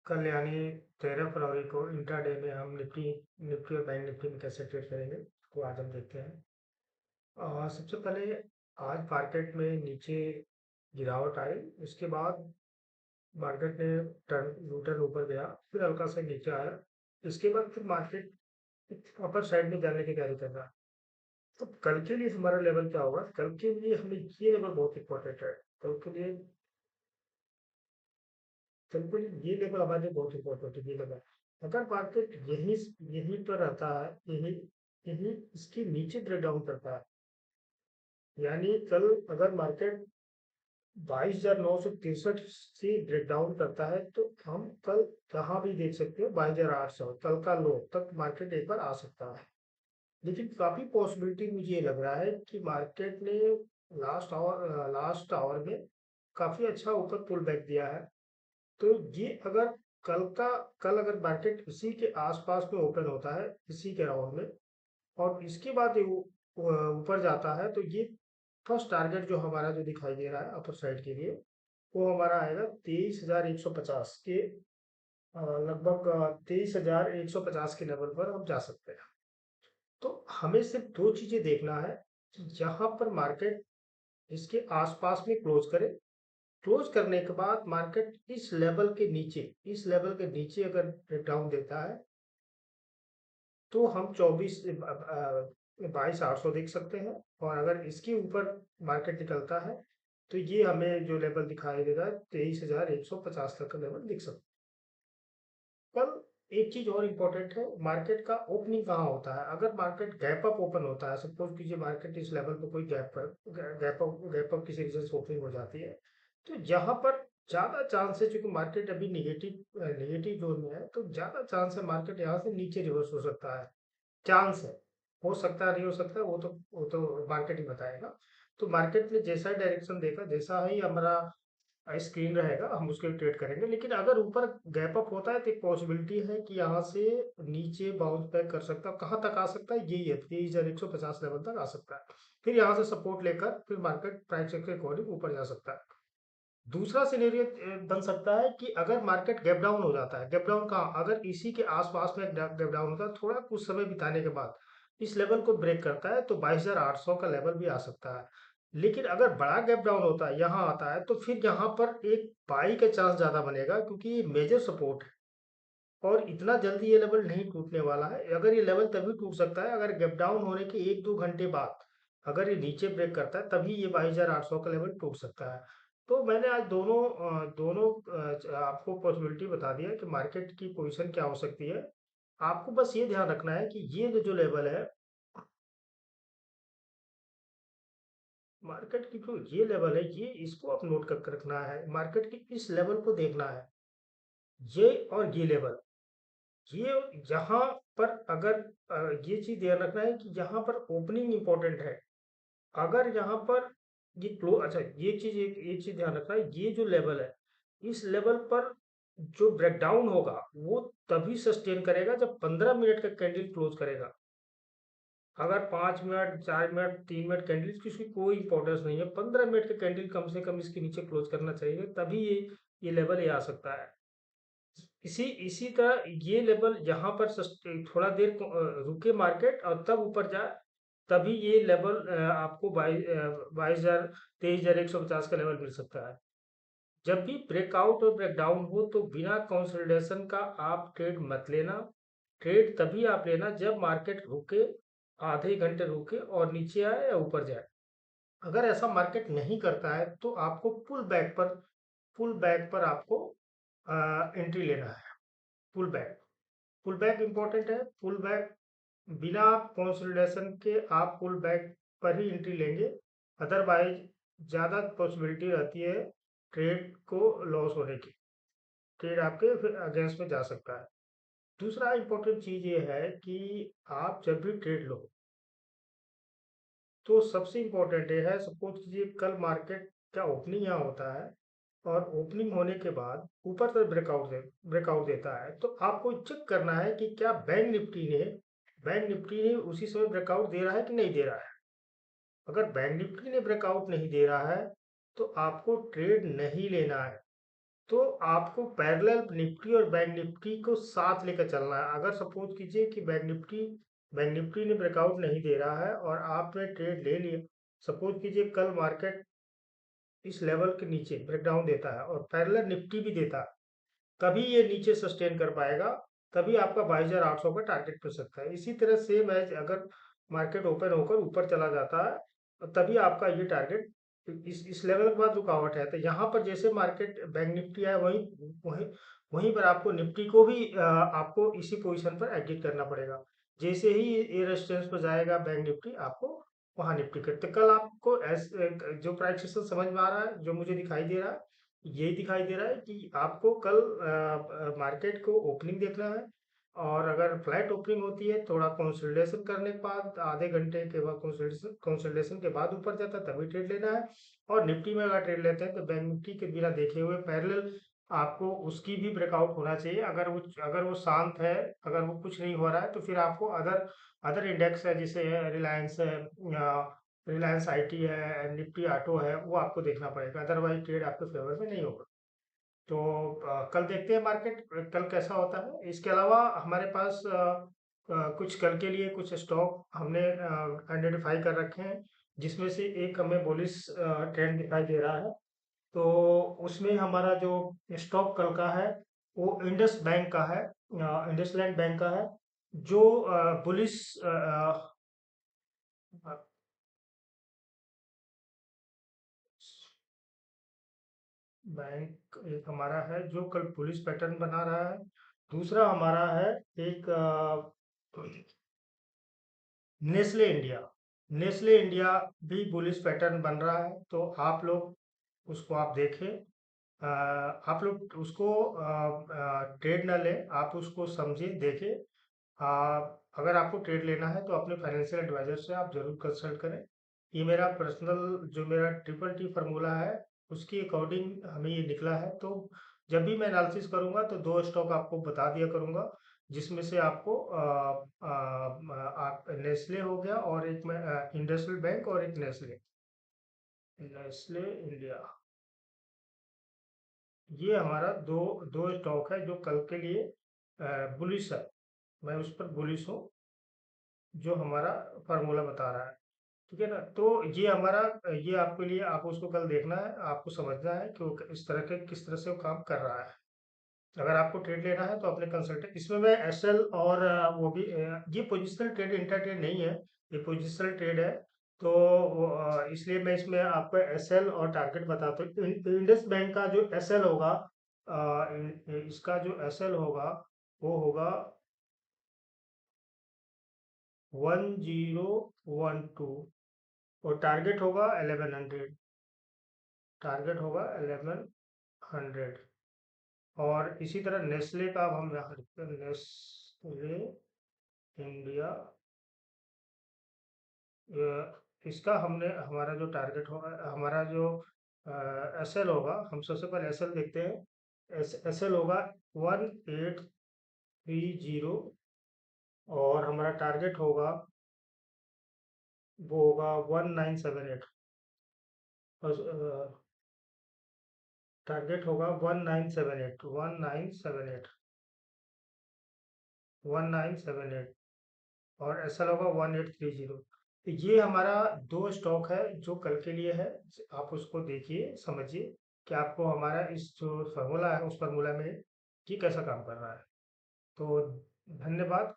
कल यानी 13 फरवरी को इंट्राडे में हम निफ्टी निफ्टी और बैंक निफ्टी में कैसे ट्रेड करेंगे तो आज हम देखते हैं। सबसे पहले आज मार्केट में नीचे गिरावट आई। उसके बाद मार्केट ने टर्न यू टर्न ऊपर गया, फिर हल्का सा नीचे आया। इसके बाद फिर मार्केट अपर साइड में जाने की तैयारी कर रहा है। तो कल के लिए हमारा लेवल क्या होगा? कल के लिए हमें ये लेवल बहुत इंपॉर्टेंट है। कल के लिए बिल्कुल ये लेवल हमारे लिए बहुत इंपॉर्टेंट है। ये लेवल अगर मार्केट यही यहीं पर रहता है, यही यही इसके नीचे ब्रेक डाउन करता है, यानी कल अगर मार्केट 22,963 से ब्रेक डाउन करता है तो हम कल कहाँ भी देख सकते हैं 22,800 कल का लो तक मार्केट एक बार आ सकता है। लेकिन काफी पॉसिबिलिटी मुझे ये लग रहा है कि मार्केट ने लास्ट आवर में काफी अच्छा ऊपर पुल बैक दिया है। तो ये अगर कल अगर मार्केट इसी के आसपास में ओपन होता है, इसी के राउंड में, और इसके बाद ये ऊपर जाता है, तो ये फर्स्ट टारगेट जो हमारा जो दिखाई दे रहा है अपर साइड के लिए, वो हमारा आएगा 23,150 के लगभग 23,150 के लेवल पर हम जा सकते हैं। तो हमें सिर्फ दो चीजें देखना है कि यहाँ पर मार्केट इसके आसपास में क्लोज करे। क्लोज करने के बाद मार्केट इस लेवल के नीचे अगर ब्रेकडाउन देता है तो हम 22,800 देख सकते हैं। और अगर इसके ऊपर मार्केट निकलता है तो ये हमें जो लेवल दिखाई दे रहा है 23,150 तक का लेवल दिख सकता है। कल एक चीज और इम्पोर्टेंट है, मार्केट का ओपनिंग कहाँ होता है। अगर मार्केट गैप अप ओपन होता है, सपोज कीजिए मार्केट इस लेवल पर कोई गैप अप किसी रीजन से ओपनिंग हो जाती है, तो यहाँ पर ज्यादा चांस है, क्योंकि मार्केट अभी नेगेटिव जोन में है, तो ज्यादा चांस है मार्केट यहाँ से नीचे रिवर्स हो सकता है। चांस है, हो सकता है नहीं हो सकता है, वो तो मार्केट ही बताएगा। तो मार्केट ने जैसा डायरेक्शन देगा, जैसा ही हमारा स्क्रीन रहेगा, हम उसके ट्रेड करेंगे। लेकिन अगर ऊपर गैप अप होता है तो एक पॉसिबिलिटी है कि यहाँ से नीचे बाउंस बैक कर सकता है। कहाँ तक आ सकता है? यही है, 23,150 लेवल तक आ सकता है। फिर यहाँ से सपोर्ट लेकर फिर मार्केट प्राइस के अकॉर्डिंग ऊपर जा सकता है। दूसरा सिनेरियो बन सकता है कि अगर मार्केट गैप डाउन हो जाता है, गैप डाउन कहाँ, अगर इसी के आसपास में गैप डाउन होता है, थोड़ा कुछ समय बिताने के बाद इस लेवल को ब्रेक करता है तो 22,800 का लेवल भी आ सकता है। लेकिन अगर बड़ा गैप डाउन होता है, यहाँ आता है, तो फिर यहाँ पर एक बाई का चांस ज्यादा बनेगा, क्योंकि ये मेजर सपोर्ट है और इतना जल्दी ये लेवल नहीं टूटने वाला है। अगर ये लेवल तभी टूट सकता है अगर गैप डाउन होने के 1-2 घंटे बाद अगर ये नीचे ब्रेक करता है, तभी ये 22,800 का लेवल टूट सकता है। तो मैंने आज आपको पॉसिबिलिटी बता दिया कि मार्केट की पोजीशन क्या हो सकती है। आपको बस ये ध्यान रखना है कि ये जो लेवल है, मार्केट की जो ये लेवल है, ये इसको आप नोट करके रखना है। मार्केट की इस लेवल को देखना है, ये और ये लेवल, ये यहाँ पर अगर ये चीज ध्यान रखना है कि यहाँ पर ओपनिंग इंपॉर्टेंट है। अगर यहाँ पर ये क्लोज, अच्छा ये चीज, एक चीज ध्यान रखना है, ये जो लेवल है, इस लेवल पर जो ब्रेकडाउन होगा वो तभी सस्टेन करेगा जब 15 मिनट का कैंडल क्लोज करेगा। अगर 5 मिनट, 4 मिनट, 3 मिनट कैंडल की इसकी कोई इंपॉर्टेंस नहीं है, 15 मिनट का कैंडल कम से कम इसके नीचे क्लोज करना चाहिए, तभी ये लेवल ये आ सकता है। इसी इसी तरह ये लेवल यहाँ पर थोड़ा देर रुके मार्केट और तब ऊपर जाए, तभी ये लेवल आपको 22,000, 23,150 का लेवल मिल सकता है। जब भी ब्रेकआउट और ब्रेकडाउन हो तो बिना कंसोलिडेशन का आप ट्रेड मत लेना। ट्रेड तभी आप लेना जब मार्केट रुके, आधे घंटे रुके और नीचे आए या ऊपर जाए। अगर ऐसा मार्केट नहीं करता है तो आपको पुल बैक पर आपको एंट्री लेना है। पुल बैक इंपॉर्टेंट है। पुल बैक बिना कंसोलिडेशन के आप पुल बैक पर ही एंट्री लेंगे, अदरवाइज ज्यादा पॉसिबिलिटी रहती है ट्रेड को लॉस होने की। ट्रेड आपके फिर अगेंस्ट में जा सकता है। दूसरा इंपॉर्टेंट चीज ये है कि आप जब भी ट्रेड लो तो सबसे इम्पोर्टेंट ये है, सपोज कीजिए कल मार्केट का ओपनिंग यहाँ होता है और ओपनिंग होने के बाद ऊपर तक ब्रेकआउट देता है, तो आपको चेक करना है कि क्या बैंक निफ्टी ने उसी समय ब्रेकआउट दे रहा है कि नहीं दे रहा है। अगर बैंक निफ्टी ने ब्रेकआउट नहीं दे रहा है तो आपको ट्रेड नहीं लेना है। तो आपको पैरेलल निफ्टी और बैंक निफ्टी को साथ लेकर चलना है। अगर सपोज कीजिए कि बैंक निफ्टी ने ब्रेकआउट नहीं दे रहा है और आपने ट्रेड ले लिया, सपोज कीजिए कल मार्केट इस लेवल के नीचे ब्रेकडाउन देता है और पैरेलल निफ्टी भी देता है, तभी ये नीचे सस्टेन कर पाएगा, तभी आपका 22,800 का टारगेट मिल सकता है। इसी तरह सेम है, अगर मार्केट ओपन होकर ऊपर चला जाता है तभी आपका ये टारगेट इस लेवल के बाद रुकावट है। तो यहाँ पर जैसे मार्केट बैंक निफ्टी है, वहीं वहीं पर आपको निफ्टी को भी आपको इसी पोजीशन पर एग्जिट करना पड़ेगा। जैसे ही ये रेजिस्टेंस पर जाएगा बैंक निफ्टी, आपको वहां निफ्टी कर, तो कल आपको जो प्राइस एक्शन समझ में आ रहा है, जो मुझे दिखाई दे रहा है, यही दिखाई दे रहा है कि आपको कल मार्केट को ओपनिंग देखना है, और अगर फ्लैट ओपनिंग होती है, थोड़ा कंसोलिडेशन करने के बाद आधे घंटे के बाद कंसोलिडेशन के बाद ऊपर जाता है तभी ट्रेड लेना है। और निफ्टी में अगर ट्रेड लेते हैं तो बैंक निफ्टी के बिना देखे हुए पैरेलल आपको उसकी भी ब्रेकआउट होना चाहिए। अगर वो शांत है, अगर वो कुछ नहीं हो रहा है, तो फिर आपको अदर अदर इंडेक्स है, जैसे रिलायंस है, रिलायंस आईटी है, निफ्टी ऑटो है, वो आपको देखना पड़ेगा, अदरवाइज ट्रेड आपके फेवर में नहीं होगा। तो कल देखते हैं मार्केट कल कैसा होता है। इसके अलावा हमारे पास कुछ कल के लिए कुछ स्टॉक हमने आइडेंटिफाई कर रखे हैं, जिसमें से एक हमें बुलिश ट्रेंड दिखाई दे रहा है। तो उसमें हमारा जो स्टॉक कल का है वो इंडस बैंक का है, इंडसलैंड बैंक का है, जो बुलिश बैंक एक हमारा है जो कल बुलिश पैटर्न बना रहा है। दूसरा हमारा है एक नेस्ले इंडिया। नेस्ले इंडिया भी बुलिश पैटर्न बन रहा है, तो आप लोग उसको आप देखें। आप लोग उसको ट्रेड ना लें, आप उसको समझें, देखें। अगर आपको ट्रेड लेना है तो अपने फाइनेंशियल एडवाइजर से आप जरूर कंसल्ट करें। ये मेरा पर्सनल जो मेरा ट्रिपल टी फार्मूला है, उसके अकॉर्डिंग हमें ये निकला है। तो जब भी मैं एनालिसिस करूंगा तो दो स्टॉक आपको बता दिया करूंगा, जिसमें से आपको आप नेस्ले हो गया और एक में इंडस्ट्रियल बैंक और एक नेस्ले, नेस्ले इंडिया, ये हमारा दो दो स्टॉक है जो कल के लिए बुलिश है। मैं उस पर बुलिश हूँ, जो हमारा फार्मूला बता रहा है। ठीक है ना, तो ये हमारा, ये आपके लिए, आप उसको कल देखना है, आपको समझना है कि वो इस तरह के किस तरह से वो काम कर रहा है। अगर आपको ट्रेड लेना है तो अपने कंसल्टेंट, इसमें मैं एसएल और वो भी ये पोजिशनल ट्रेड इंटर ट्रेड नहीं है, ये पोजिशनल ट्रेड है। तो इसलिए मैं इसमें आपको एसएल और टारगेट बताता हूँ। इंडस बैंक का जो एसएल होगा, इसका जो एसएल होगा वो होगा 1012, और टारगेट होगा 1100, टारगेट होगा 1100। और इसी तरह नेस्ले का अब हम यहाँ लिखते हैं, नेस्ले इंडिया, इसका हमने, हमारा जो टारगेट होगा, हमारा जो एसएल होगा, हम सबसे पहले एसएल देखते हैं। एसएल होगा 1830, और हमारा टारगेट होगा, वो होगा 1978। टारगेट होगा 1978, 1978, 1978, और एसएल होगा 1830। तो ये हमारा दो स्टॉक है जो कल के लिए है। आप उसको देखिए, समझिए कि आपको हमारा इस जो फार्मूला है उस फार्मूला में ये कैसा काम कर रहा है। तो धन्यवाद।